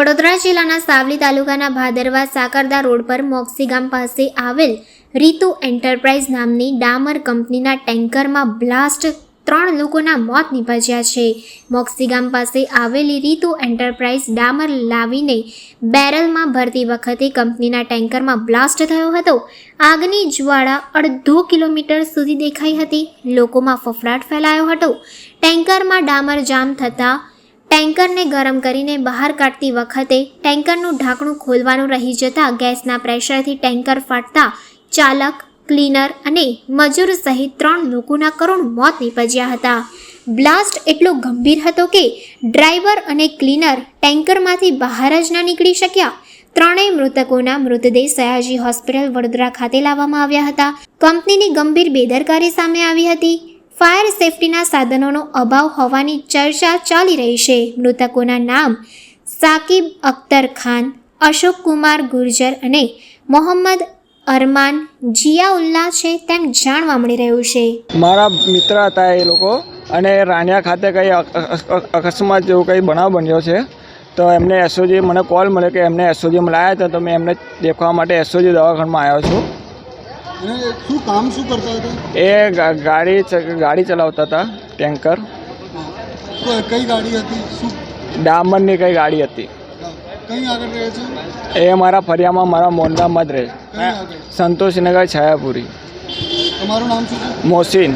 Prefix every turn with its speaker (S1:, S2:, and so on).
S1: વડોદરા જિલ્લાના સાવલી તાલુકાના ભાદરવા સાકરદા રોડ પર મોક્ષી ગામ પાસે આવેલ રીતુ એન્ટરપ્રાઇઝ નામની ડામર કંપનીના ટેન્કરમાં બ્લાસ્ટ 3 લોકોના મોત નીપજ્યા છે. મોક્ષી ગામ પાસે આવેલી રીતુ એન્ટરપ્રાઇઝ ડામર લાવીને બેરલમાં ભરતી વખતે કંપનીના ટેન્કરમાં બ્લાસ્ટ થયો હતો. આગની જ્વાળા અડધો કિલોમીટર સુધી દેખાઈ હતી. લોકોમાં ફફડાટ ફેલાયો હતો. ટેન્કરમાં ડામર જામ થતાં ટેન્કરને ગરમ કરીને બહાર કાઢતી વખતે ટેન્કરનું ઢાંકણું ખોલવાનું રહી જતાં ગેસના પ્રેશરથી ટેન્કર ફાટતા ચાલક, ક્લીનર અને મજૂર સહિત 3 લોકોના કરુણ મોત નીપજ્યા હતા. બ્લાસ્ટ એટલો ગંભીર હતો કે ડ્રાઈવર અને ક્લીનર ટેન્કરમાંથી બહાર જ ન નીકળી શક્યા. 3 મૃતકોના મૃતદેહ સયાજી હોસ્પિટલ વડોદરા ખાતે લાવવામાં આવ્યા હતા. કંપનીની ગંભીર બેદરકારી સામે આવી હતી. ફાયર સેફટીના સાધનોનો અભાવ હોવાની ચર્ચા ચાલી રહી છે. મૃતકોના નામ સાકિબ અખ્તર ખાન, અશોક કુમાર ગુર્જર અને મોહમ્મદ અરમાન જિયાઉલ્લા છે તેમ જાણવા મળી રહ્યું છે.
S2: મારા મિત્ર હતા એ લોકો અને રાણિયા ખાતે કંઈ અકસ્માત જેવું કંઈ બનાવ બન્યો છે. તો એમને એસઓજી મને કોલ મળ્યો કે એમને એસઓજીમાં લાવ્યા હતા. તો મેં એમને દેખવા માટે એસઓજી દવાખાનામાં આવ્યો છું.
S3: શું કામ શું કરતા હતા?
S2: એ ગાડી ચલાવતા હતા. ટેન્કર
S3: કઈ ગાડી હતી? શું
S2: ડામરની કઈ ગાડી હતી?
S3: કઈ આગળ રહે છે?
S2: એ મારા ફરિયામાં મારા મોંડામાં જ રહે.
S3: કઈ આગળ?
S2: સંતોષનગર છાયાપુરી.
S3: તમારું નામ શું છે?
S2: મોહસિન.